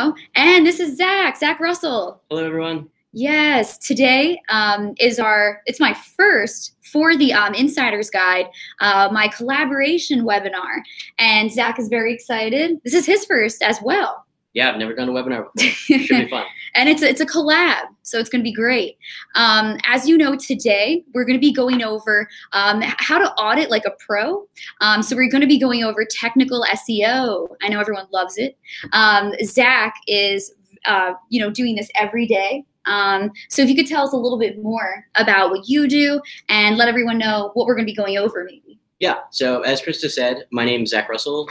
know. And this is Zach Russell. Hello, everyone. Yes, today it's my first for the Insider's Guide, my collaboration webinar. And Zach is very excited. This is his first as well. Yeah, I've never done a webinar before. Should be fun. And it's a collab, so it's going to be great. As you know, today we're going to be going over how to audit like a pro. So we're going to be going over technical SEO. I know everyone loves it. Zach is doing this every day. So if you could tell us a little bit more about what you do and let everyone know what we're going to be going over, maybe. Yeah. So as Krista said, my name is Zach Russell.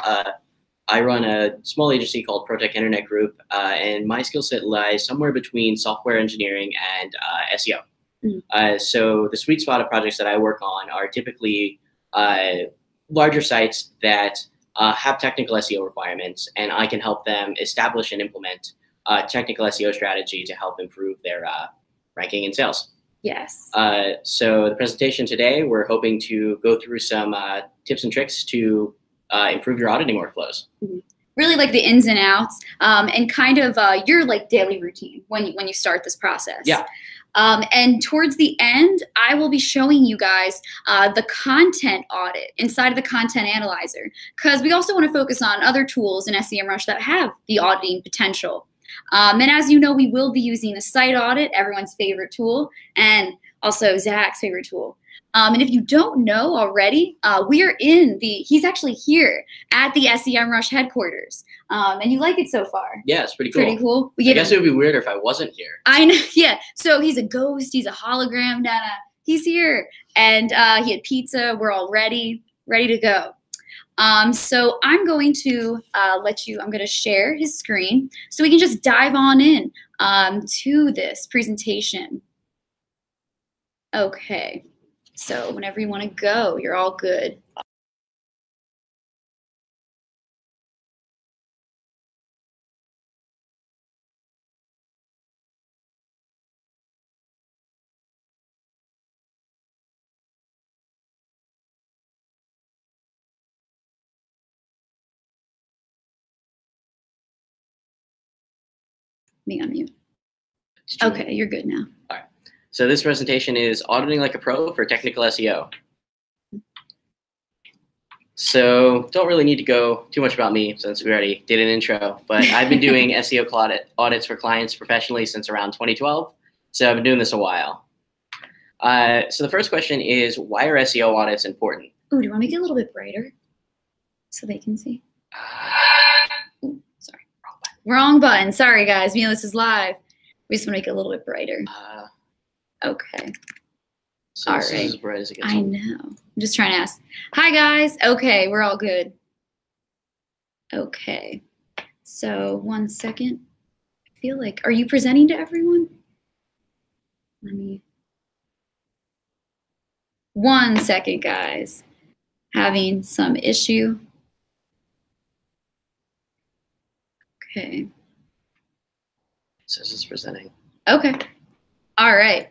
I run a small agency called ProTech Internet Group, and my skill set lies somewhere between software engineering and SEO. Mm-hmm. So the sweet spot of projects that I work on are typically larger sites that have technical SEO requirements, and I can help them establish and implement technical SEO strategy to help improve their ranking and sales. Yes. So the presentation today, we're hoping to go through some tips and tricks to improve your auditing workflows. Mm-hmm. Really like the ins and outs, and kind of your like daily routine when you start this process. Yeah. And towards the end, I will be showing you guys the content audit inside of the content analyzer, because we also want to focus on other tools in SEMrush that have the auditing potential. And as you know, we will be using the site audit, everyone's favorite tool, and also Zach's favorite tool. And if you don't know already, we are he's actually here at the SEMrush headquarters. And you like it so far? Yeah, it's pretty cool. Pretty cool. I guess it would be weirder if I wasn't here. I know, yeah. So he's a ghost, he's a hologram, Nana. He's here. And he had pizza, we're all ready to go. So I'm going to I'm going to share his screen so we can just dive on in to this presentation. Okay, so whenever you want to go, you're all good. Me on mute. Okay, you're good now. All right. So this presentation is Auditing Like a Pro for Technical SEO. So don't really need to go too much about me since we already did an intro, but I've been doing SEO audits for clients professionally since around 2012. So I've been doing this a while. So the first question is, why are SEO audits important? Ooh, do you want to make it a little bit brighter so they can see? Ooh, sorry. Wrong button. Sorry, guys. You know, this is live. We just want to make it a little bit brighter. Okay. So all this right. is as bright as it gets. I know. I'm just trying to ask. Hi, guys. Okay, we're all good. Okay. So 1 second. I feel like, are you presenting to everyone? Let me. 1 second, guys. Having some issue. Okay. So this is presenting. Okay. All right.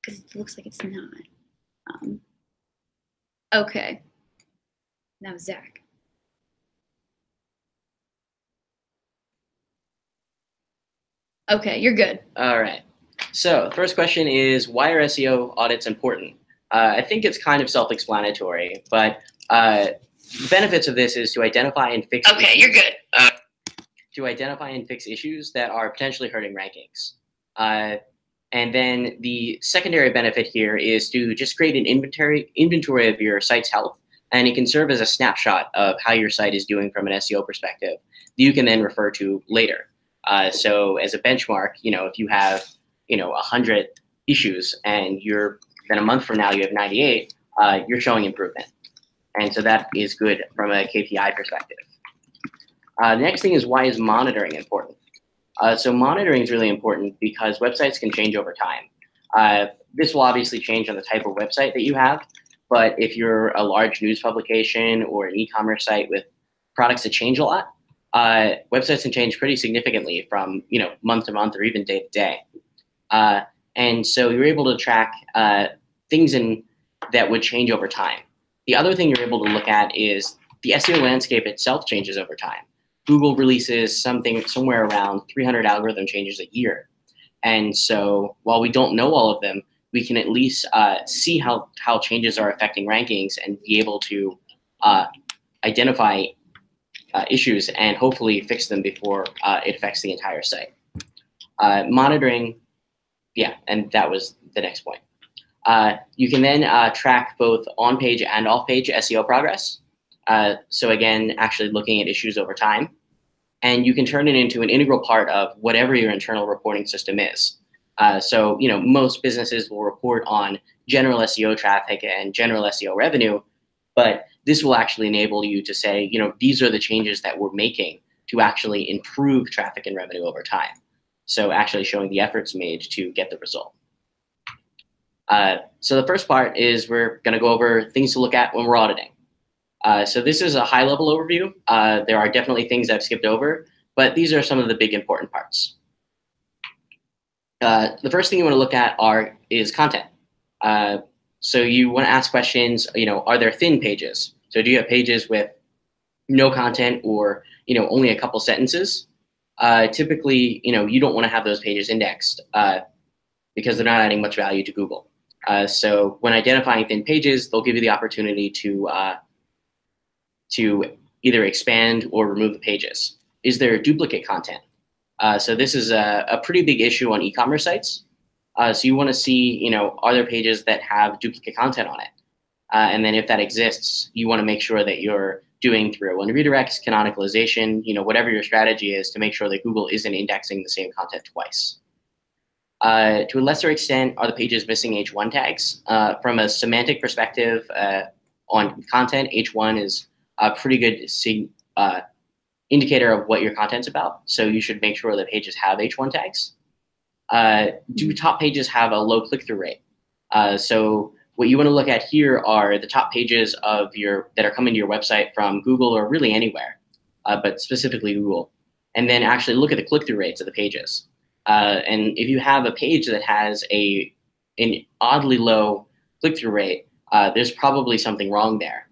Because it looks like it's not. Okay. Now Zach. Okay, you're good. All right. So the first question is, why are SEO audits important? I think it's kind of self-explanatory, but the benefits of this is to identify and fix. Okay, you're good. To identify and fix issues that are potentially hurting rankings. And then the secondary benefit here is to just create an inventory of your site's health, and it can serve as a snapshot of how your site is doing from an SEO perspective that you can then refer to later. So as a benchmark, if you have 100 issues and then a month from now you have 98, you're showing improvement, and so that is good from a KPI perspective. The next thing is, why is monitoring important? So monitoring is really important because websites can change over time. This will obviously change on the type of website that you have, but if you're a large news publication or an e-commerce site with products that change a lot, websites can change pretty significantly from month to month or even day to day. And so you're able to track things that would change over time. The other thing you're able to look at is the SEO landscape itself changes over time. Google releases something somewhere around 300 algorithm changes a year. And so while we don't know all of them, we can at least see how changes are affecting rankings and be able to identify issues and hopefully fix them before it affects the entire site. Monitoring, yeah, and that was the next point. You can then track both on-page and off-page SEO progress. So again, actually looking at issues over time. And you can turn it into an integral part of whatever your internal reporting system is. So, most businesses will report on general SEO traffic and general SEO revenue, but this will actually enable you to say, these are the changes that we're making to actually improve traffic and revenue over time. So actually showing the efforts made to get the result. So the first part is we're going to go over things to look at when we're auditing. So this is a high-level overview. There are definitely things I've skipped over, but these are some of the big important parts. The first thing you want to look at is content. So you want to ask questions, are there thin pages? So do you have pages with no content or, only a couple sentences? Typically, you don't want to have those pages indexed because they're not adding much value to Google. So when identifying thin pages, they'll give you the opportunity to either expand or remove the pages. Is there duplicate content? So this is a pretty big issue on e-commerce sites. So you want to see, are there pages that have duplicate content on it? And then if that exists, you want to make sure that you're doing 301 redirects, canonicalization, whatever your strategy is to make sure that Google isn't indexing the same content twice. To a lesser extent, are the pages missing H1 tags? From a semantic perspective on content, H1 is a pretty good indicator of what your content's about. So you should make sure that pages have H1 tags. Do top pages have a low click-through rate? So what you want to look at here are the top pages that are coming to your website from Google or really anywhere, but specifically Google. And then actually look at the click-through rates of the pages. And if you have a page that has an oddly low click-through rate, there's probably something wrong there.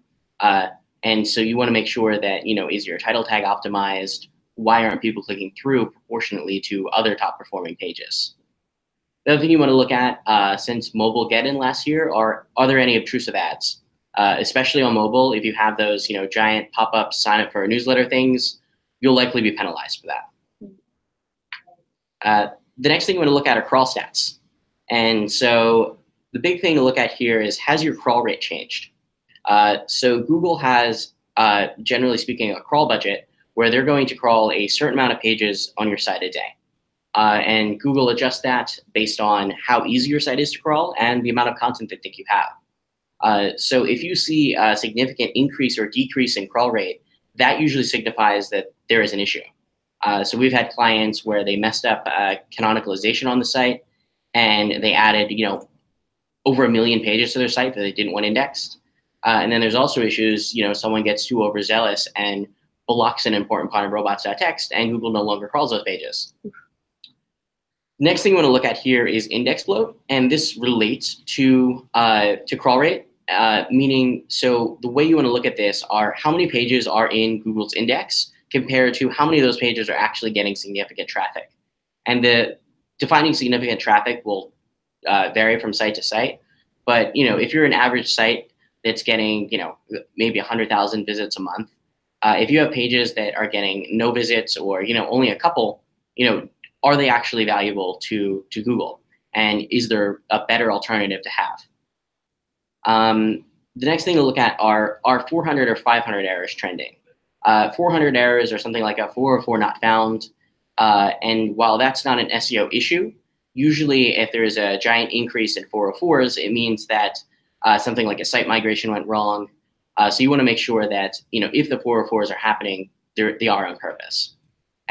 And so you want to make sure that, is your title tag optimized? Why aren't people clicking through proportionately to other top performing pages? The other thing you want to look at since mobile get in last year are there any obtrusive ads? Especially on mobile, if you have those, giant pop-up sign up for a newsletter things, you'll likely be penalized for that. The next thing you want to look at are crawl stats. And so the big thing to look at here is, has your crawl rate changed? So Google has, generally speaking, a crawl budget where they're going to crawl a certain amount of pages on your site a day. And Google adjusts that based on how easy your site is to crawl and the amount of content they think you have. So if you see a significant increase or decrease in crawl rate, that usually signifies that there is an issue. So we've had clients where they messed up canonicalization on the site and they added, over 1 million pages to their site that they didn't want indexed. And then there's also issues, someone gets too overzealous and blocks an important part of robots.txt and Google no longer crawls those pages. Next thing you want to look at here is index bloat, and this relates to crawl rate, meaning, so the way you want to look at this are how many pages are in Google's index compared to how many of those pages are actually getting significant traffic. And defining significant traffic will vary from site to site, but if you're an average site that's getting maybe 100,000 visits a month, if you have pages that are getting no visits or only a couple, are they actually valuable to Google? And is there a better alternative to have? The next thing to look at are 400 or 500 errors trending. 400 errors are something like a 404 not found. And while that's not an SEO issue, usually if there's a giant increase in 404s, it means that something like a site migration went wrong. So you want to make sure that if the 404s are happening, they are on purpose.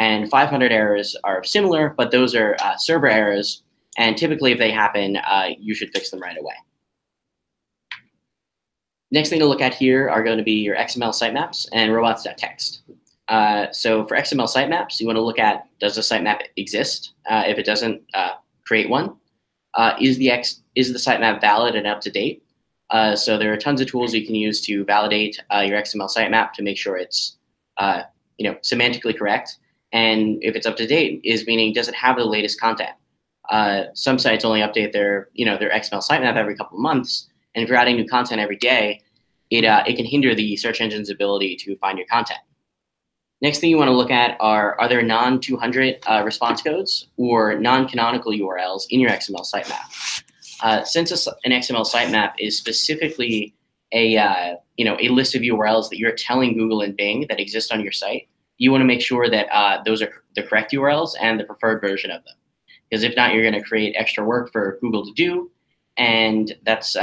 And 500 errors are similar, but those are server errors. And typically, if they happen, you should fix them right away. Next thing to look at here are going to be your XML sitemaps and robots.txt. So for XML sitemaps, you want to look at, does the sitemap exist? If it doesn't, create one. Is the sitemap valid and up to date? So there are tons of tools you can use to validate your XML sitemap to make sure it's semantically correct, and if it's up to date, is meaning does it have the latest content? Some sites only update their XML sitemap every couple of months, and if you're adding new content every day, it can hinder the search engine's ability to find your content. Next thing you want to look at are there non-200 response codes or non-canonical URLs in your XML sitemap? Since an XML sitemap is specifically a list of URLs that you're telling Google and Bing that exist on your site, you want to make sure that those are the correct URLs and the preferred version of them. Because if not, you're going to create extra work for Google to do, and that's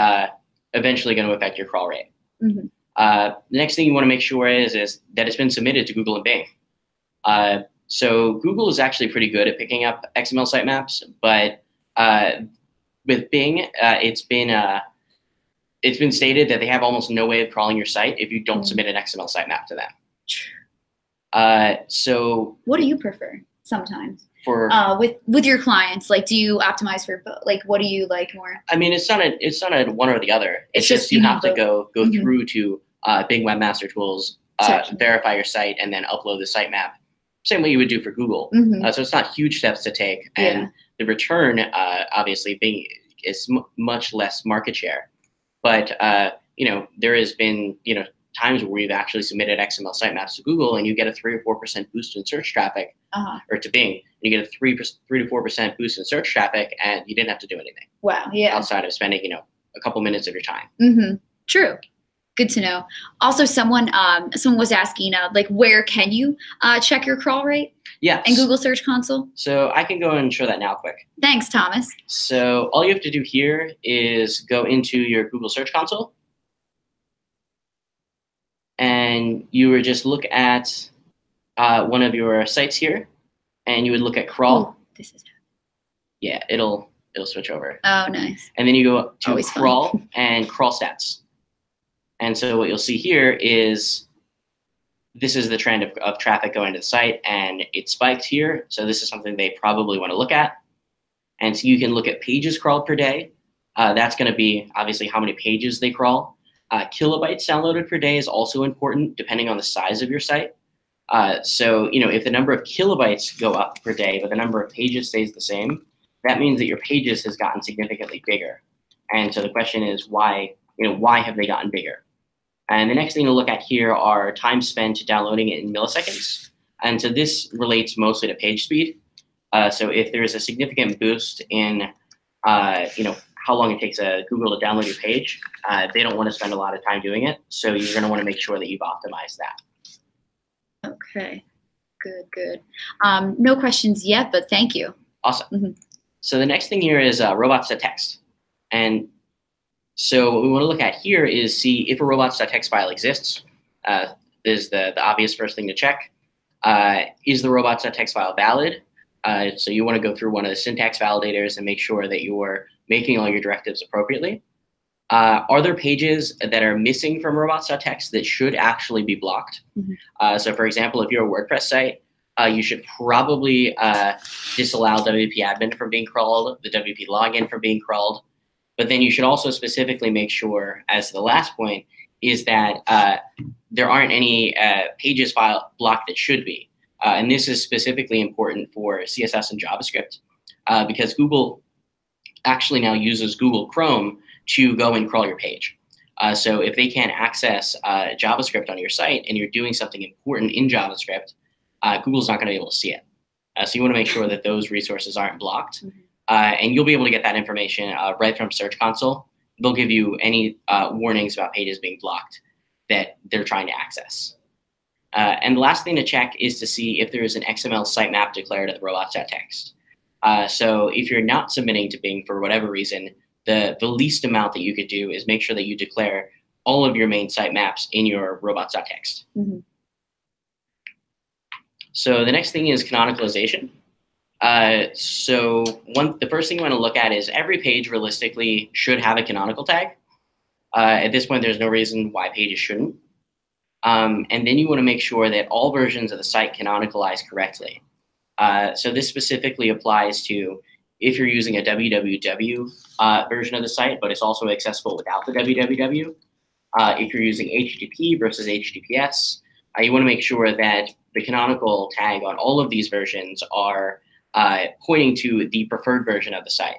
eventually going to affect your crawl rate. Mm-hmm. The next thing you want to make sure is that it's been submitted to Google and Bing. So Google is actually pretty good at picking up XML sitemaps, but with Bing, it's been stated that they have almost no way of crawling your site if you don't submit an XML sitemap to them. So what do you prefer sometimes? For with your clients, like, do you optimize for like, what do you like more? I mean, it's not a one or the other. It's just you have to go through to Bing Webmaster Tools, verify your site, and then upload the sitemap. Same way you would do for Google. So it's not huge steps to take, and the return, obviously, Bing is much less market share. But there has been times where we've actually submitted XML sitemaps to Google, and you get a 3 or 4% boost in search traffic, or to Bing, and you get a 3 to 4% boost in search traffic, and you didn't have to do anything. Wow, yeah. Outside of spending, a couple minutes of your time. True. Good to know. Also, someone was asking, like, where can you check your crawl rate? Yeah. In Google Search Console. So I can go and show that now quick. Thanks, Thomas. So all you have to do here is go into your Google Search Console, and you would just look at one of your sites here, and you would look at crawl. Oh, this is. Yeah, it'll switch over. Oh, nice. And then you go to Always crawl fun. and crawl stats. And so what you'll see here is this is the trend of traffic going to the site, and it spiked here. So this is something they probably want to look at. And so you can look at pages crawled per day. That's going to be obviously how many pages they crawl. Kilobytes downloaded per day is also important depending on the size of your site. So if the number of kilobytes go up per day, but the number of pages stays the same, that means that your pages has gotten significantly bigger. And so the question is why have they gotten bigger? And the next thing to look at here are time spent downloading it in milliseconds. And so this relates mostly to page speed. So if there is a significant boost in, how long it takes Google to download your page, they don't want to spend a lot of time doing it. So you're going to want to make sure that you've optimized that. Okay, good. No questions yet, but thank you. Awesome. So the next thing here is robots.txt. And so what we want to look at here is see if a robots.txt file exists. Is the obvious first thing to check. Is the robots.txt file valid? So you want to go through one of the syntax validators and make sure that you're making all your directives appropriately. Are there pages that are missing from robots.txt that should actually be blocked? So for example, if you're a WordPress site, you should probably disallow WP admin from being crawled, the WP login from being crawled. But then you should also specifically make sure, as the last point, is that there aren't any pages file blocked that should be. And this is specifically important for CSS and JavaScript because Google actually now uses Google Chrome to go and crawl your page. So if they can't access JavaScript on your site and you're doing something important in JavaScript, Google's not going to be able to see it. So you want to make sure that those resources aren't blocked. And you'll be able to get that information right from Search Console. They'll give you any warnings about pages being blocked that they're trying to access. And the last thing to check is to see if there is an XML sitemap declared at the robots.txt. So if you're not submitting to Bing for whatever reason, the least amount that you could do is make sure that you declare all of your main sitemaps in your robots.txt. So the next thing is canonicalization. So the first thing you want to look at is every page realistically should have a canonical tag. At this point, there's no reason why pages shouldn't. And then you want to make sure that all versions of the site canonicalize correctly. So this specifically applies to if you're using a www version of the site, but it's also accessible without the www. If you're using HTTP versus HTTPS, you want to make sure that the canonical tag on all of these versions are pointing to the preferred version of the site.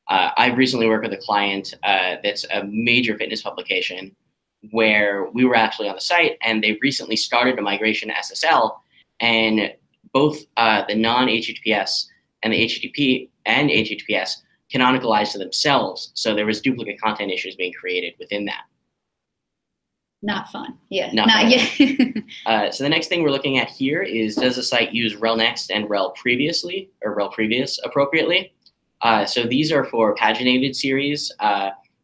I've recently worked with a client that's a major fitness publication where we were actually on the site, and they recently started a migration to SSL, and both the non-HTTPS and the HTTP and HTTPS canonicalized to themselves. So there was duplicate content issues being created within that. Not fun. Yeah, not yet. So the next thing we're looking at here is, does the site use rel next and rel previously or rel previous appropriately? So these are for paginated series.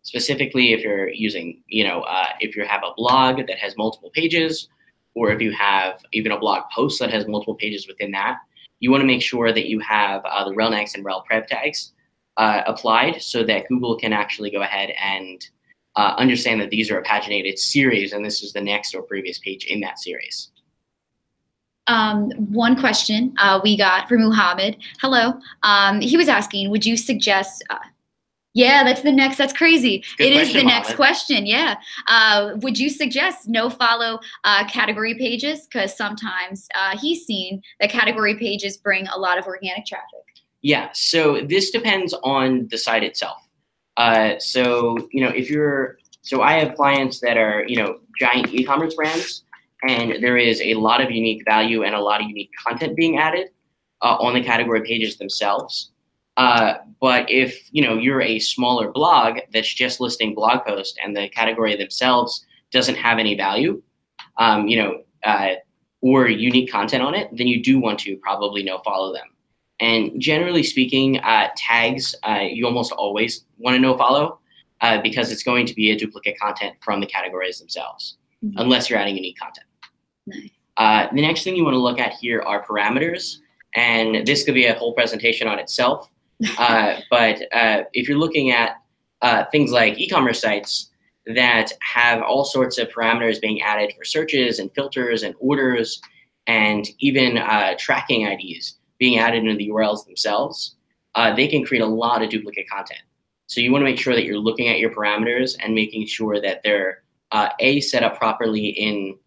Specifically, if you're using, if you have a blog that has multiple pages, or if you have even a blog post that has multiple pages within that, you want to make sure that you have the rel next and rel prev tags applied so that Google can actually go ahead and understand that these are a paginated series and this is the next or previous page in that series. One question we got from Muhammad. Hello. He was asking, would you suggest, yeah, that's crazy. It is the next question, yeah. Would you suggest no follow category pages? Because sometimes he's seen that category pages bring a lot of organic traffic. Yeah, so this depends on the site itself. So I have clients that are, giant e-commerce brands, and there is a lot of unique value and a lot of unique content being added on the category pages themselves. But if, you're a smaller blog that's just listing blog posts and the category themselves doesn't have any value, or unique content on it, then you do want to probably no follow them. And generally speaking, tags, you almost always want to no follow because it's going to be a duplicate content from the categories themselves, unless you're adding unique content. Nice. The next thing you want to look at here are parameters. And this could be a whole presentation on itself. But if you're looking at things like e-commerce sites that have all sorts of parameters being added for searches and filters and orders, and even tracking IDs being added into the URLs themselves, they can create a lot of duplicate content. So you want to make sure that you're looking at your parameters and making sure that they're set up properly in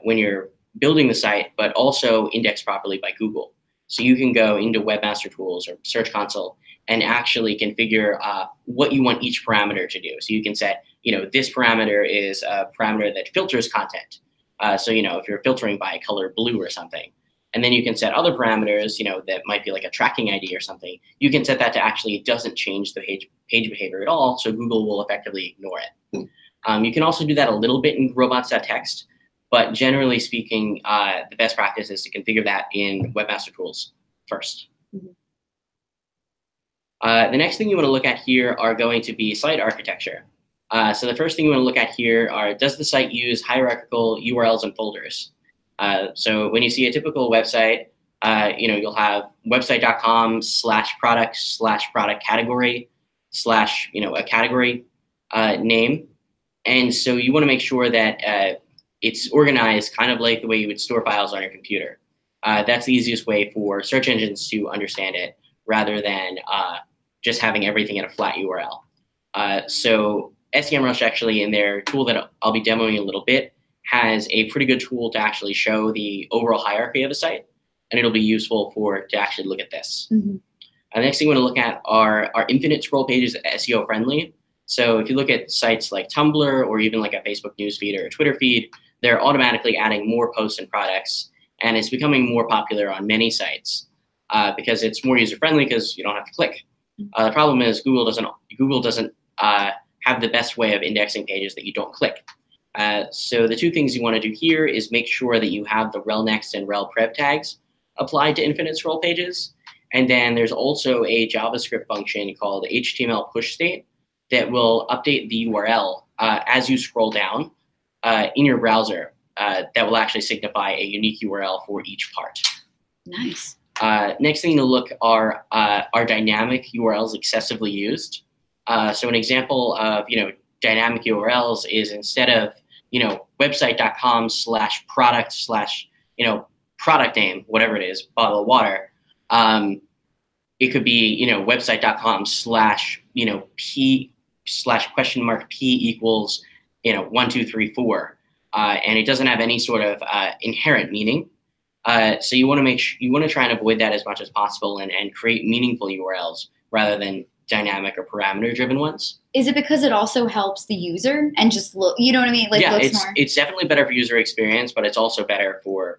when you're building the site, but also indexed properly by Google. So you can go into Webmaster Tools or Search Console and actually configure what you want each parameter to do. So you can set, this parameter is a parameter that filters content. So, if you're filtering by color blue or something, and then you can set other parameters, that might be like a tracking ID or something. You can set that to actually it doesn't change the page behavior at all, so Google will effectively ignore it. You can also do that a little bit in robots.txt, but generally speaking, the best practice is to configure that in Webmaster Tools first. The next thing you want to look at here are going to be site architecture. So the first thing you want to look at here are, does the site use hierarchical URLs and folders? So when you see a typical website, you'll have website.com/product/product category / a category name. And so you want to make sure that it's organized kind of like the way you would store files on your computer. That's the easiest way for search engines to understand it rather than just having everything in a flat URL. So SEMrush actually, in their tool that I'll be demoing in a little bit, has a pretty good tool to actually show the overall hierarchy of a site, and it'll be useful to actually look at this. The next thing we want to look at are infinite scroll pages SEO friendly. So if you look at sites like Tumblr or even like a Facebook newsfeed or a Twitter feed, they're automatically adding more posts and products, and it's becoming more popular on many sites because it's more user friendly because you don't have to click. The problem is Google doesn't have the best way of indexing pages that you don't click. So the two things you want to do here is make sure that you have the rel next and rel prev tags applied to infinite scroll pages. And then there's also a JavaScript function called HTML push state that will update the URL as you scroll down in your browser. That will actually signify a unique URL for each part. Nice. Next thing to look are dynamic URLs excessively used? So an example of dynamic URLs is instead of website.com/product/ product name, whatever it is, bottle of water, it could be website.com/ p/ P = 1 2 3 4, and it doesn't have any sort of inherent meaning. So you want to try and avoid that as much as possible and create meaningful URLs rather than dynamic or parameter driven ones. Is it because it also helps the user and just look, you know what I mean? Like, yeah, looks more. It's definitely better for user experience, but it's also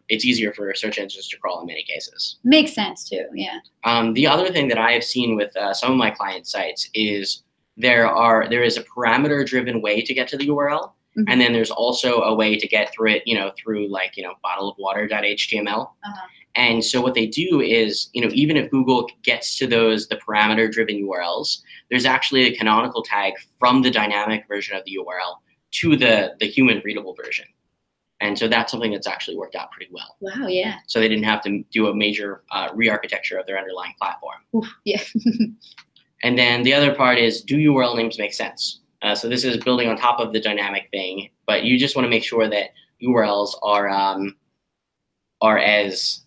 it's easier for search engines to crawl in many cases. Makes sense too, yeah. The other thing that I have seen with some of my client sites is there is a parameter driven way to get to the URL. Mm-hmm. And then there's also a way to get through it, through like, bottleofwater.html. And so what they do is, even if Google gets to the parameter driven URLs, there's actually a canonical tag from the dynamic version of the URL to the human readable version. And so that's something that's actually worked out pretty well. Wow, yeah. So they didn't have to do a major re-architecture of their underlying platform. Oof, yeah. And then the other part is, do URL names make sense? So this is building on top of the dynamic thing, but you just want to make sure that URLs are as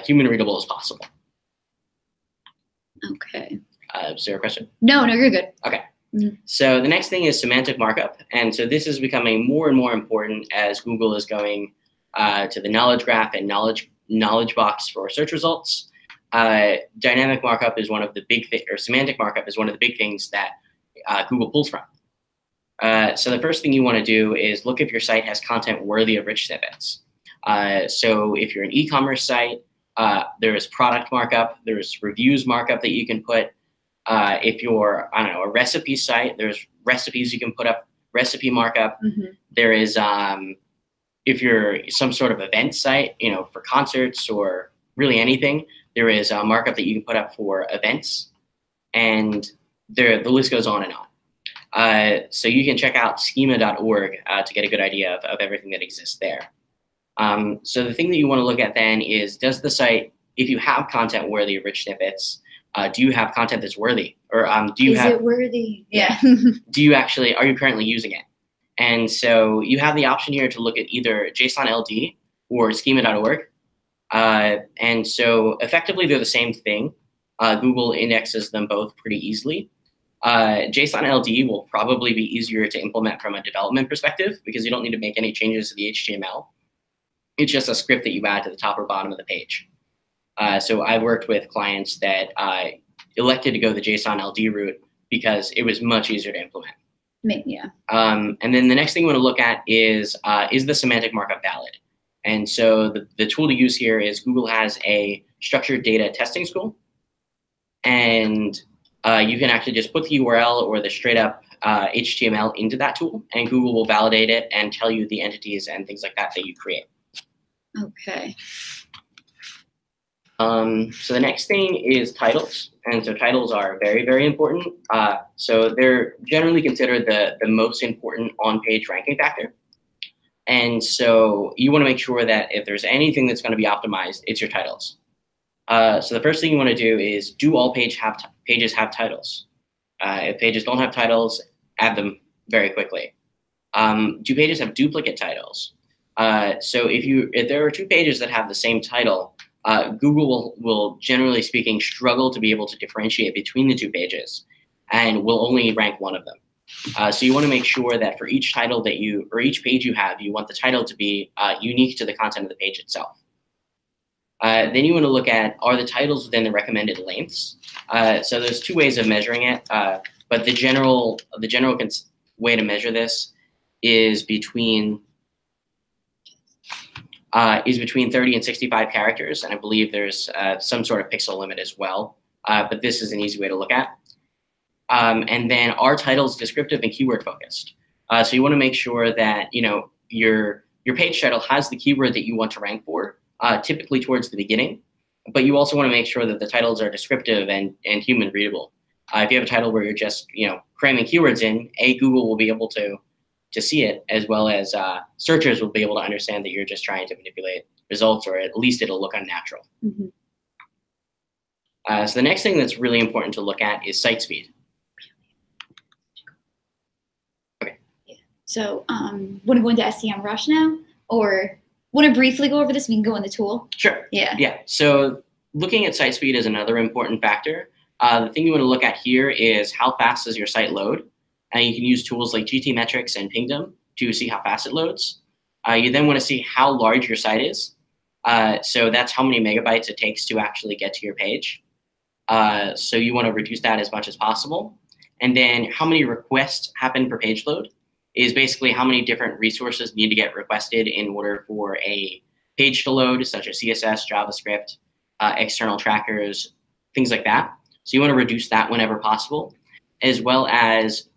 human readable as possible. Okay. Is there a question? No, you're good. Okay. Mm-hmm. So the next thing is semantic markup. And so this is becoming more and more important as Google is going to the knowledge graph and knowledge box for search results. Dynamic markup is one of the big things, or semantic markup is one of the big things that Google pulls from. So the first thing you want to do is look if your site has content worthy of rich snippets. So if you're an e-commerce site, there is product markup, there's reviews markup that you can put. If you're, a recipe site, there's recipes you can put up, recipe markup. Mm-hmm. There is, if you're some sort of event site, for concerts or really anything, there is a markup that you can put up for events, and the list goes on and on. So you can check out schema.org to get a good idea of everything that exists there. So the thing that you want to look at then is, does the site, if you have content worthy of rich snippets, do you have content that's worthy? Or is it worthy? Yeah. Are you currently using it? And so you have the option here to look at either JSON LD or schema.org. And so effectively they're the same thing. Google indexes them both pretty easily. JSON LD will probably be easier to implement from a development perspective because you don't need to make any changes to the HTML. It's just a script that you add to the top or bottom of the page. So I've worked with clients that elected to go the JSON LD route because it was much easier to implement. Yeah. And then the next thing you want to look at is the semantic markup valid? And so the tool to use here is Google has a structured data testing tool. And you can actually just put the URL or the straight up HTML into that tool, and Google will validate it and tell you the entities and things like that you create. Okay. So the next thing is titles. And so titles are very, very important. So they're generally considered the most important on-page ranking factor. And so you want to make sure that if there's anything that's going to be optimized, it's your titles. So the first thing you want to do is, do all pages have titles? If pages don't have titles, add them very quickly. Do pages have duplicate titles? So if there are two pages that have the same title, Google will generally speaking struggle to be able to differentiate between the two pages and will only rank one of them. So you want to make sure that for each title or each page you have, you want the title to be unique to the content of the page itself. Then you want to look at, are the titles within the recommended lengths? So there's two ways of measuring it, but the general way to measure this is between 30 and 65 characters, and I believe there's some sort of pixel limit as well, but this is an easy way to look at. And then, are titles descriptive and keyword focused? So you want to make sure that your page title has the keyword that you want to rank for, typically towards the beginning, but you also want to make sure that the titles are descriptive and human readable. If you have a title where you're just cramming keywords in, Google will be able to see it, as well as searchers will be able to understand that you're just trying to manipulate results, or at least it'll look unnatural. Mm-hmm. So the next thing that's really important to look at is site speed. Okay. Yeah. So want to go into SEMrush now, or want to briefly go over this? We can go in the tool. Sure. Yeah. Yeah. So looking at site speed is another important factor. The thing you want to look at here is, how fast does your site load? And you can use tools like GTmetrix and Pingdom to see how fast it loads. You then want to see how large your site is. So that's how many megabytes it takes to actually get to your page. So you want to reduce that as much as possible. And then how many requests happen per page load is basically how many different resources need to get requested in order for a page to load, such as CSS, JavaScript, external trackers, things like that. So you want to reduce that whenever possible, as well as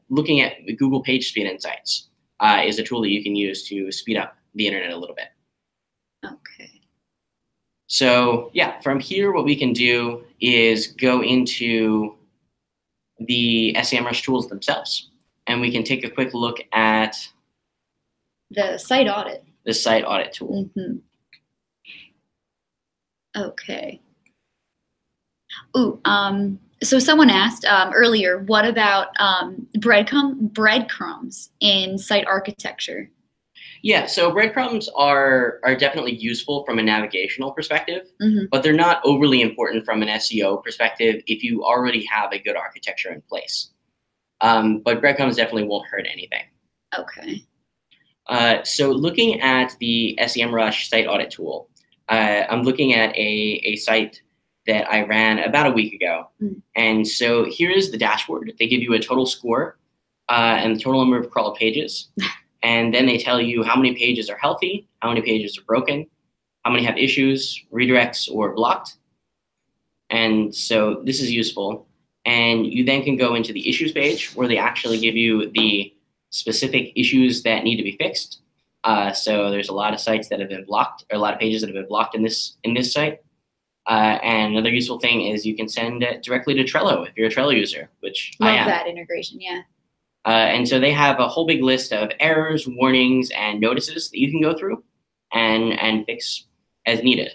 looking at Google Page Speed Insights is a tool that you can use to speed up the internet a little bit. Okay. So yeah, from here, what we can do is go into the SEMrush tools themselves, and we can take a quick look at the site audit. The site audit tool. Mm-hmm. Okay. Ooh, so someone asked earlier, what about breadcrumbs in site architecture? Yeah, so breadcrumbs are definitely useful from a navigational perspective, mm-hmm. but they're not overly important from an SEO perspective if you already have a good architecture in place. But breadcrumbs definitely won't hurt anything. Okay. So looking at the SEMrush site audit tool, I'm looking at a site that I ran about a week ago. Mm. And so here is the dashboard. They give you a total score and the total number of crawled pages. And then they tell you how many pages are healthy, how many pages are broken, how many have issues, redirects, or blocked. And so this is useful. And you then can go into the issues page where they actually give you the specific issues that need to be fixed. So there's a lot of sites that have been blocked, or a lot of pages that have been blocked in this site. And another useful thing is you can send it directly to Trello if you're a Trello user, which I am. Love that integration, yeah. And so they have a whole big list of errors, warnings, and notices that you can go through and fix as needed.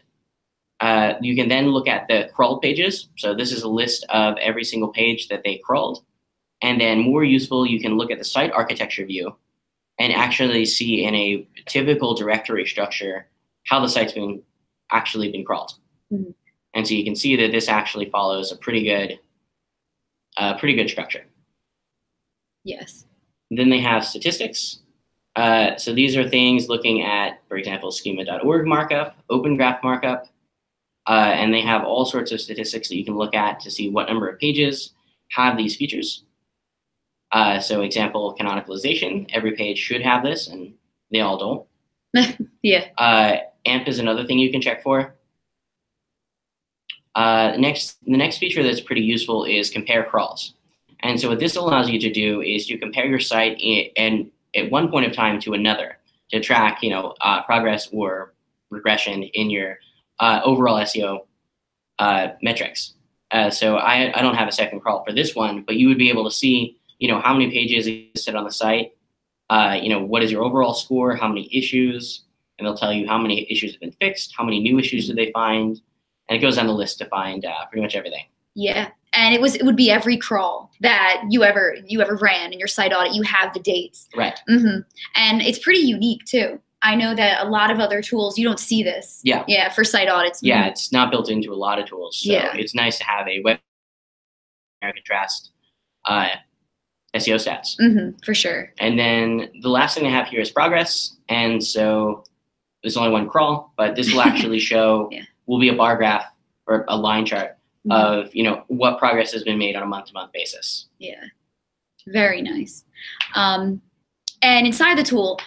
You can then look at the crawled pages. So this is a list of every single page that they crawled. And then more useful, you can look at the site architecture view and actually see in a typical directory structure how the site's actually been crawled. Mm-hmm. And so you can see that this actually follows a pretty good structure. Yes. Then they have statistics. So these are things looking at, for example, schema.org markup, open graph markup, and they have all sorts of statistics that you can look at to see what number of pages have these features. So example, canonicalization, every page should have this, and they all don't. Yeah. AMP is another thing you can check for. The next feature that's pretty useful is compare crawls. And so what this allows you to do is to compare your site at one point of time to another to track, progress or regression in your overall SEO metrics. So I don't have a second crawl for this one, but you would be able to see, how many pages existed on the site, what is your overall score, how many issues, and they'll tell you how many issues have been fixed, how many new issues did they find, and it goes down the list to find pretty much everything. Yeah. And it would be every crawl that you ever ran in your site audit. You have the dates. Right. Mm-hmm. And it's pretty unique too. I know that a lot of other tools, you don't see this. Yeah. Yeah, for site audits. Yeah, it's not built into a lot of tools. So yeah. It's nice to have a web contrast SEO stats. Mm-hmm, for sure. And then the last thing I have here is progress. And so there's only one crawl, but this will actually show, will be a bar graph or a line chart of what progress has been made on a month-to-month basis. Yeah, very nice. And inside the tool,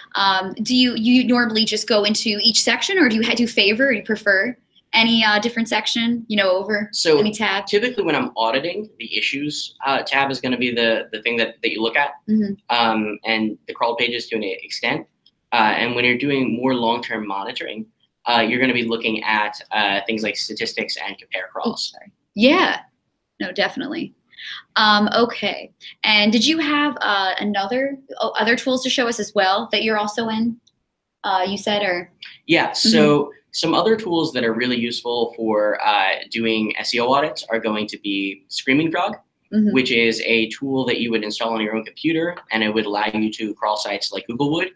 do you normally just go into each section, or do you favor or you prefer any different section over any tab? Typically when I'm auditing, the issues tab is going to be the thing that you look at, and the crawl pages to an extent. And when you're doing more long-term monitoring, you're going to be looking at things like statistics and compare crawls. Oh, sorry. Yeah, no, definitely. Okay. And did you have other tools to show us as well that you're also in, you said, or? Yeah, so some other tools that are really useful for doing SEO audits are going to be Screaming Frog, which is a tool that you would install on your own computer, and it would allow you to crawl sites like Google would.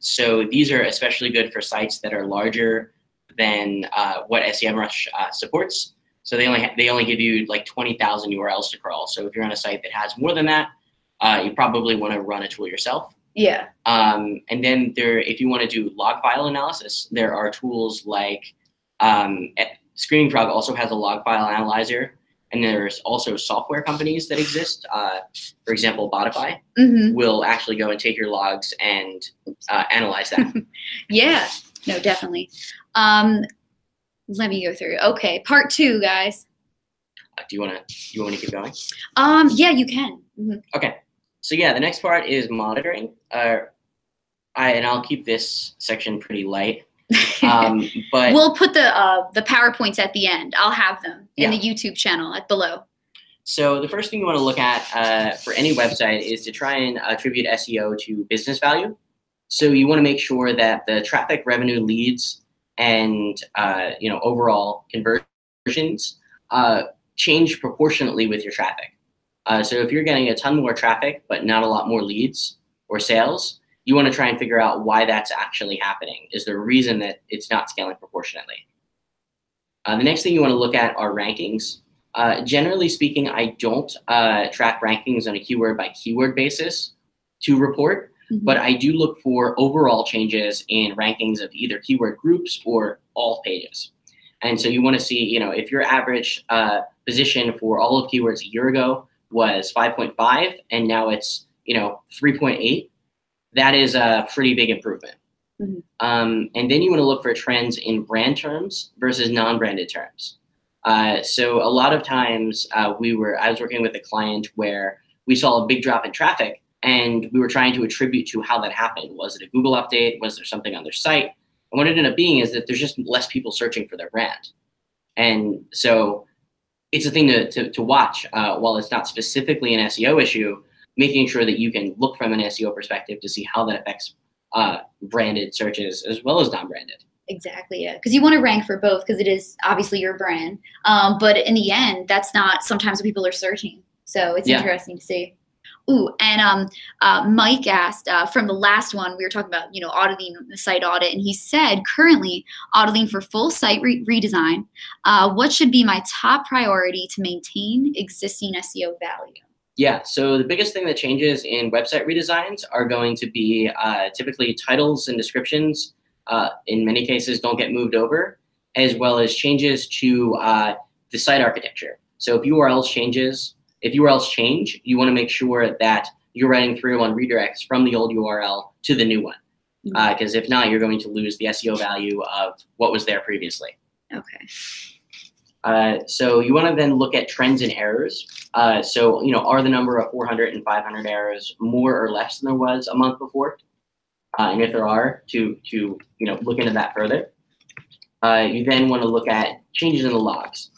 So these are especially good for sites that are larger than what SEMrush supports. So they only give you like 20,000 URLs to crawl. So if you're on a site that has more than that, you probably want to run a tool yourself. Yeah. And then if you want to do log file analysis, there are tools like Screaming Frog also has a log file analyzer, and there's also software companies that exist. For example, Botify will actually go and take your logs and analyze that. Yeah, no, definitely. Let me go through. Okay, part 2, guys. Do you want to keep going? Yeah, you can. Okay. So yeah, the next part is monitoring. And I'll keep this section pretty light. But we'll put the PowerPoints at the end. I'll have them in the YouTube channel below. So the first thing you want to look at for any website is to try and attribute SEO to business value. So you want to make sure that the traffic, revenue, leads, and overall conversions change proportionately with your traffic. So if you're getting a ton more traffic but not a lot more leads or sales, you want to try and figure out why that's actually happening. Is there a reason that it's not scaling proportionately? The next thing you want to look at are rankings. Generally speaking, I don't track rankings on a keyword by keyword basis to report, but I do look for overall changes in rankings of either keyword groups or all pages. And so you want to see, if your average position for all of keywords a year ago was 5.5 and now it's 3.8, that is a pretty big improvement. And then you want to look for trends in brand terms versus non-branded terms. So a lot of times I was working with a client where we saw a big drop in traffic, and we were trying to attribute to how that happened. Was it a Google update? Was there something on their site? And what it ended up being is that there's just less people searching for their brand. And so it's a thing to watch while it's not specifically an SEO issue, making sure that you can look from an SEO perspective to see how that affects branded searches as well as non-branded. Exactly, yeah. Because you want to rank for both because it is obviously your brand. But in the end, that's not sometimes what people are searching. So it's interesting to see. Ooh, and Mike asked from the last one, we were talking about, auditing the site audit, and he said, currently auditing for full site redesign, what should be my top priority to maintain existing SEO value? Yeah, so the biggest thing that changes in website redesigns are going to be typically titles and descriptions. In many cases, don't get moved over, as well as changes to the site architecture. So if URLs change, you want to make sure that you're writing 301 redirects from the old URL to the new one, because if not, you're going to lose the SEO value of what was there previously. Okay. So you want to then look at trends and errors. So, are the number of 400 and 500 errors more or less than there was a month before? And if there are, to look into that further. You then want to look at changes in the logs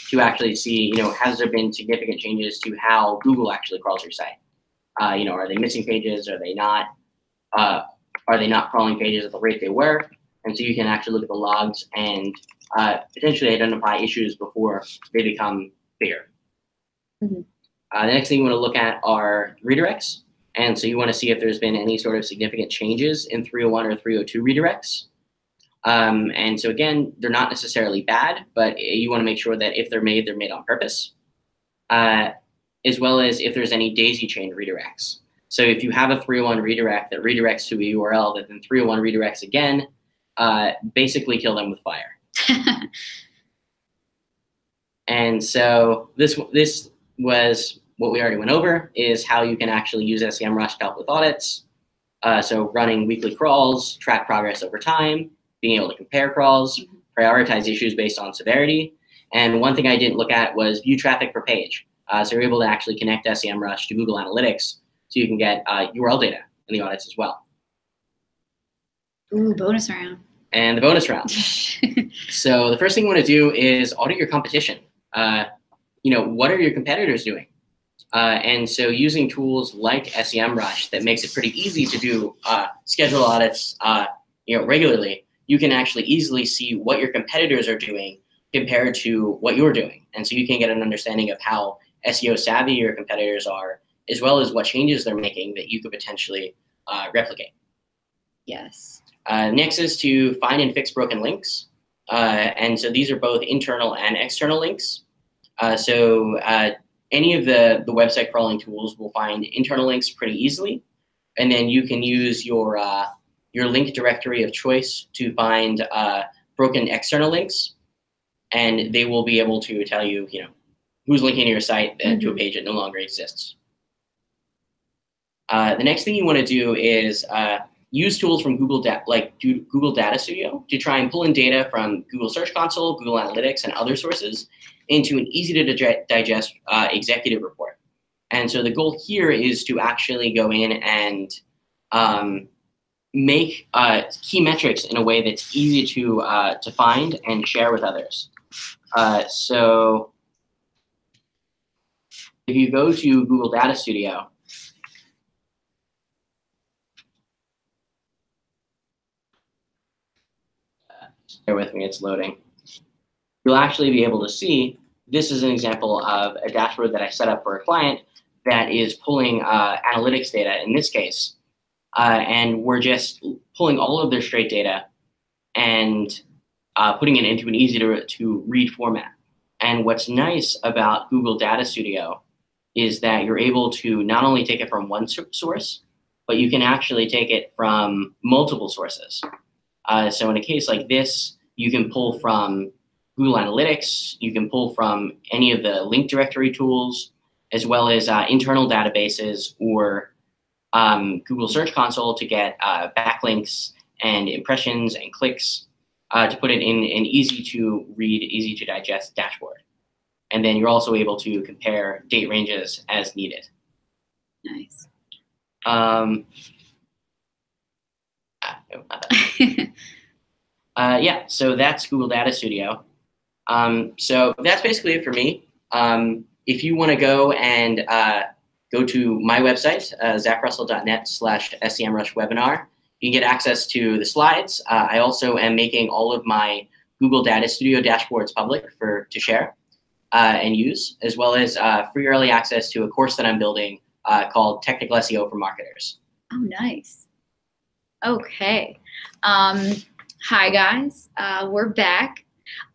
to actually see, has there been significant changes to how Google actually crawls your site? Are they missing pages? Are they not? Are they not crawling pages at the rate they were? And so you can actually look at the logs and potentially identify issues before they become bigger. The next thing you want to look at are redirects. And so you want to see if there's been any sort of significant changes in 301 or 302 redirects. And so again, they're not necessarily bad, but you want to make sure that if they're made on purpose, as well as if there's any daisy chain redirects. So if you have a 301 redirect that redirects to a URL that then 301 redirects again, basically kill them with fire. And so this was what we already went over, is how you can actually use SEMrush to help with audits. So running weekly crawls, track progress over time, being able to compare crawls, prioritize issues based on severity. And one thing I didn't look at was view traffic per page. So you're able to actually connect SEMrush to Google Analytics so you can get URL data in the audits as well. Ooh, bonus round. And the bonus round. So the first thing you want to do is audit your competition. What are your competitors doing? And so using tools like SEMrush that makes it pretty easy to do schedule audits regularly, you can actually easily see what your competitors are doing compared to what you're doing. And so you can get an understanding of how SEO savvy your competitors are, as well as what changes they're making that you could potentially replicate. Yes. Next is to find and fix broken links. And so these are both internal and external links. So any of the website crawling tools will find internal links pretty easily. and then you can use your link directory of choice to find broken external links, and they will be able to tell you, who's linking to your site to a page that no longer exists. The next thing you want to do is use tools from Google Data Studio to try and pull in data from Google Search Console, Google Analytics, and other sources into an easy to digest executive report. And so the goal here is to actually go in and make key metrics in a way that's easy to find and share with others. So if you go to Google Data Studio, bear with me, it's loading. You'll actually be able to see, this is an example of a dashboard that I set up for a client that is pulling analytics data in this case. And we're just pulling all of their straight data and putting it into an easy to read format. And what's nice about Google Data Studio is that you're able to not only take it from one source, but you can actually take it from multiple sources. So in a case like this, you can pull from Google Analytics, you can pull from any of the link directory tools, as well as internal databases or Google Search Console to get backlinks and impressions and clicks to put it in an easy to read, easy to digest dashboard. And then you're also able to compare date ranges as needed. Nice. Yeah, so that's Google Data Studio. So that's basically it for me. If you want to go and go to my website, zachrussell.net/SEMrush webinar, you can get access to the slides. I also am making all of my Google Data Studio dashboards public to share and use, as well as free early access to a course that I'm building called Technical SEO for Marketers. Oh, nice. Okay. Hi, guys. We're back.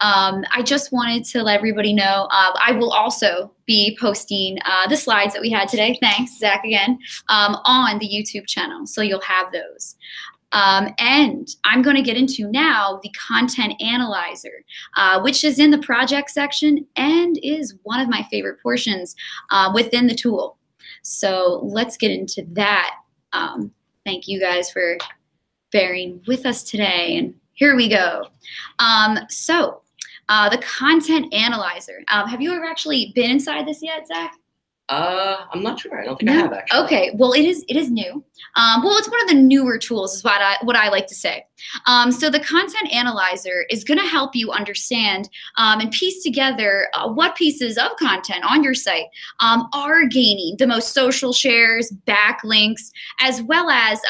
I just wanted to let everybody know I will also be posting the slides that we had today. Thanks, Zach, again, on the YouTube channel. So you'll have those. And I'm going to get into now the Content Analyzer, which is in the project section and is one of my favorite portions within the tool. So let's get into that. Thank you guys for bearing with us today. And here we go. The Content Analyzer. Have you ever actually been inside this yet, Zach? I'm not sure. I don't think I have, actually. Okay. Well, it is new. Well, it's one of the newer tools is what I like to say. So the Content Analyzer is going to help you understand and piece together what pieces of content on your site are gaining the most social shares, backlinks, as well as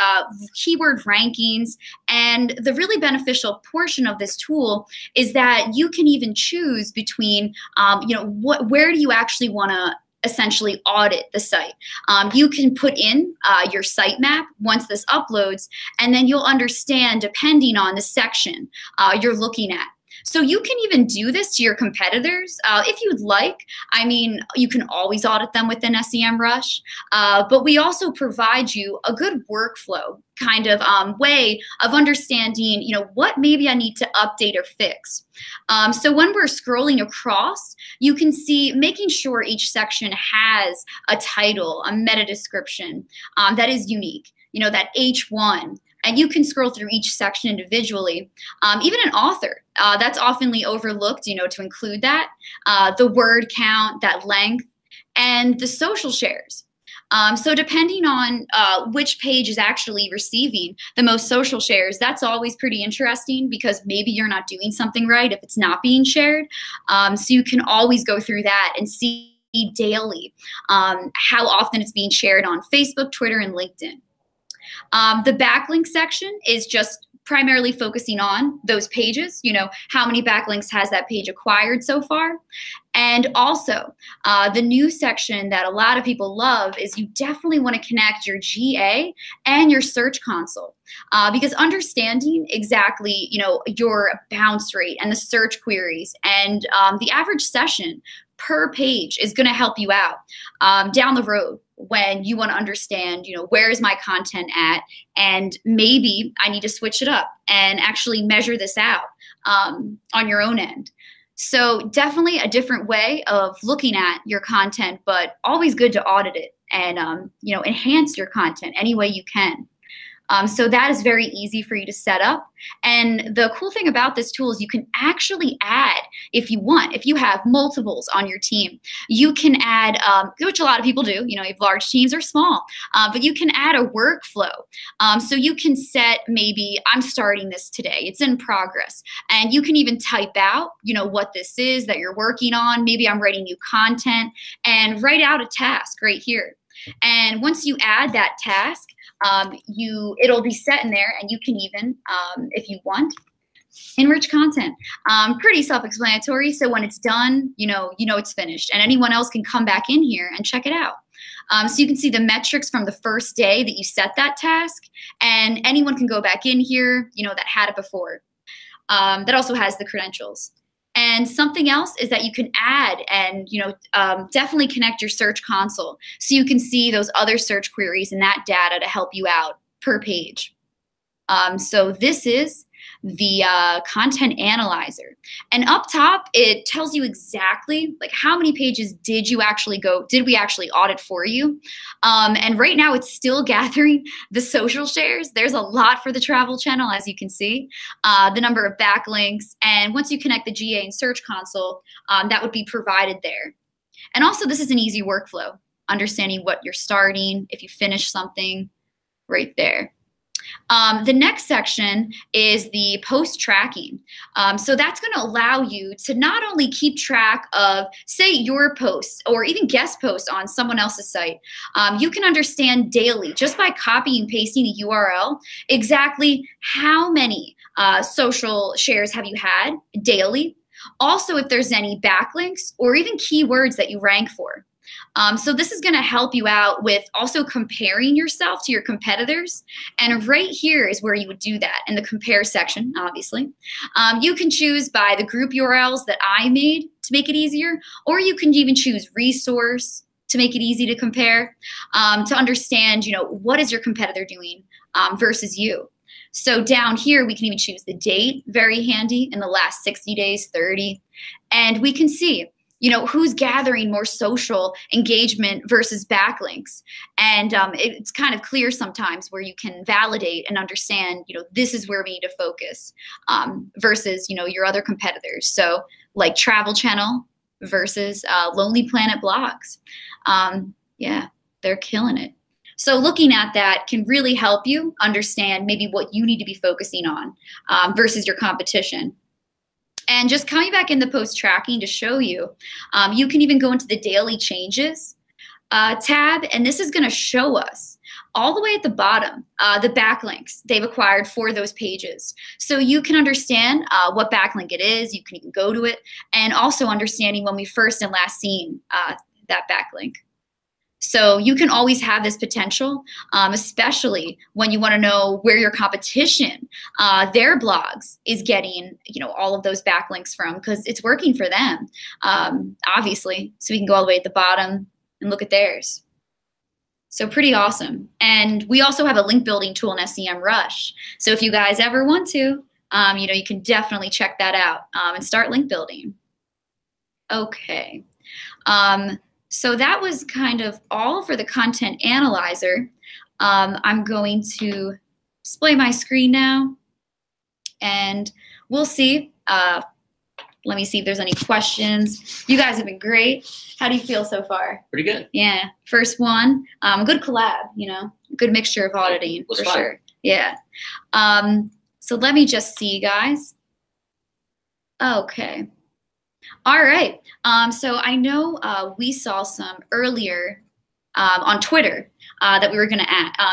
keyword rankings. And the really beneficial portion of this tool is that you can even choose between, where do you actually want to essentially audit the site. You can put in your sitemap once this uploads, and then you'll understand depending on the section you're looking at. So you can even do this to your competitors if you'd like. I mean, you can always audit them within SEMrush, but we also provide you a good workflow kind of way of understanding, what maybe I need to update or fix. So when we're scrolling across, you can see making sure each section has a title, a meta description that is unique, that H1. And you can scroll through each section individually. Even an author, that's oftenly overlooked, to include that. The word count, that length, and the social shares. So depending on which page is actually receiving the most social shares, that's always pretty interesting because maybe you're not doing something right if it's not being shared. So you can always go through that and see daily how often it's being shared on Facebook, Twitter, and LinkedIn. The backlink section is just primarily focusing on those pages, how many backlinks has that page acquired so far. And also the new section that a lot of people love is you definitely want to connect your GA and your Search Console because understanding exactly, your bounce rate and the search queries and the average session per page is going to help you out down the road when you want to understand, where is my content at, and maybe I need to switch it up and actually measure this out on your own end. So definitely a different way of looking at your content, but always good to audit it and enhance your content any way you can. So that is very easy for you to set up. And the cool thing about this tool is you can actually add, if you want, if you have multiples on your team, you can add, which a lot of people do, you have large teams or small, but you can add a workflow. So you can set, maybe I'm starting this today, it's in progress. And you can even type out, what this is that you're working on. Maybe I'm writing new content, and write out a task right here. And once you add that task, it'll be set in there, and you can even, if you want, enrich content. Pretty self-explanatory. So when it's done, it's finished, and anyone else can come back in here and check it out. So you can see the metrics from the first day that you set that task, and anyone can go back in here, that had it before. That also has the credentials. And something else is that you can add and, definitely connect your Search Console so you can see those other search queries and that data to help you out per page. So this is the content analyzer. And up top, it tells you exactly how many pages did we actually audit for you. And right now it's still gathering the social shares. There's a lot for the travel channel, as you can see, the number of backlinks. And once you connect the GA and Search Console, that would be provided there. And also this is an easy workflow, understanding what you're starting, if you finish something right there. The next section is the post tracking. So that's going to allow you to not only keep track of, say, your posts or even guest posts on someone else's site. You can understand daily, just by copying and pasting a URL, exactly how many social shares have you had daily. Also, if there's any backlinks or even keywords that you rank for. So this is going to help you out with also comparing yourself to your competitors. And right here is where you would do that in the compare section, obviously. You can choose by the group URLs that I made to make it easier, or you can even choose resource to make it easy to compare, to understand, what is your competitor doing versus you. So down here, we can even choose the date, very handy, in the last 60 days, 30, and we can see who's gathering more social engagement versus backlinks. And it's kind of clear sometimes where you can validate and understand, this is where we need to focus versus, your other competitors. So like Travel Channel versus Lonely Planet blogs. Yeah, they're killing it. So looking at that can really help you understand maybe what you need to be focusing on versus your competition. And just coming back in the post tracking to show you, you can even go into the daily changes tab, and this is going to show us all the way at the bottom the backlinks they've acquired for those pages. So you can understand what backlink it is. You can even go to it, and also understanding when we first and last seen that backlink. So you can always have this potential, especially when you want to know where your competition, their blogs is getting, all of those backlinks from, because it's working for them, obviously. So we can go all the way at the bottom and look at theirs. So pretty awesome. And we also have a link building tool in SEMrush. So if you guys ever want to, you can definitely check that out and start link building. Okay. So that was kind of all for the content analyzer. I'm going to display my screen now, and we'll see. Let me see if there's any questions. You guys have been great. How do you feel so far? Pretty good. Yeah, first one. Good collab, good mixture of auditing for sure. Yeah. So let me just see, guys. Okay. All right. So I know we saw some earlier on Twitter that we were going to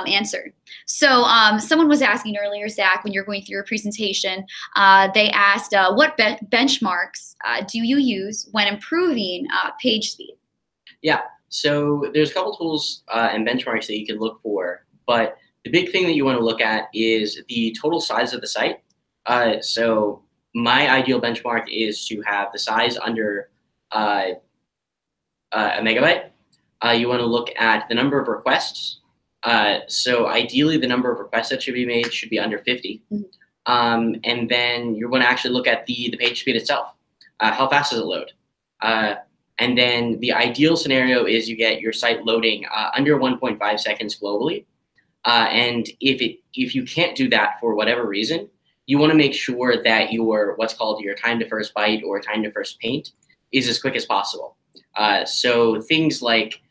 answer. So someone was asking earlier, Zach, when you're going through your presentation, they asked, what benchmarks do you use when improving page speed? Yeah. So there's a couple tools and benchmarks that you can look for, but the big thing that you want to look at is the total size of the site. So my ideal benchmark is to have the size under a megabyte. You want to look at the number of requests. So ideally, the number of requests that should be made should be under 50. And then you want to actually look at the page speed itself. How fast does it load? And then the ideal scenario is you get your site loading under 1.5 seconds globally. And if you can't do that for whatever reason, you want to make sure that your what's called your time to first byte or time to first paint is as quick as possible. So things like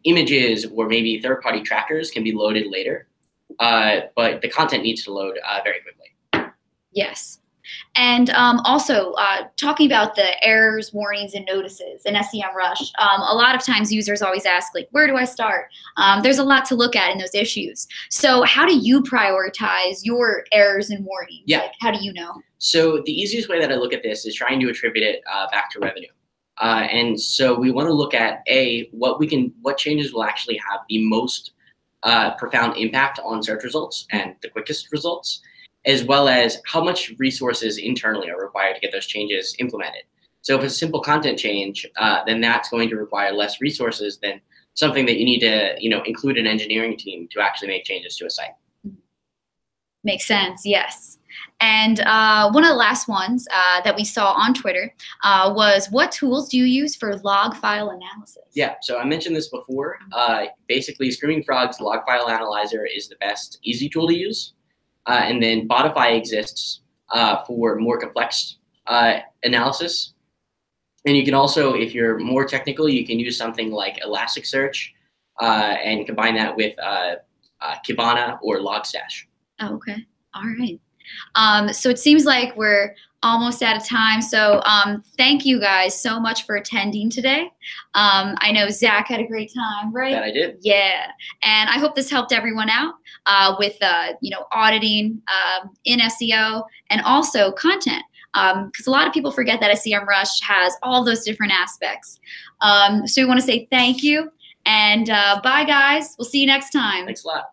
images or maybe third-party trackers can be loaded later, but the content needs to load very quickly. Yes. And also, talking about the errors, warnings, and notices in SEMrush, a lot of times users always ask, like, where do I start? There's a lot to look at in those issues. So how do you prioritize your errors and warnings? Yeah. Like, how do you know? So the easiest way that I look at this is trying to attribute it back to revenue. And so we want to look at what changes will actually have the most profound impact on search results and the quickest results, as well as how much resources internally are required to get those changes implemented. So if it's a simple content change, then that's going to require less resources than something that you need to, include an engineering team to actually make changes to a site. Makes sense, yes. And one of the last ones that we saw on Twitter was, what tools do you use for log file analysis? Yeah, so I mentioned this before. Basically, Screaming Frog's log file analyzer is the best easy tool to use. And then Botify exists for more complex analysis. And you can also, if you're more technical, you can use something like Elasticsearch and combine that with Kibana or Logstash. Oh, okay. All right. So it seems like we're almost out of time. So thank you guys so much for attending today. I know Zach had a great time, right? That I did. Yeah. And I hope this helped everyone out with, auditing in SEO and also content. Because a lot of people forget that SEMrush has all those different aspects. So we want to say thank you. And bye, guys. We'll see you next time. Thanks a lot.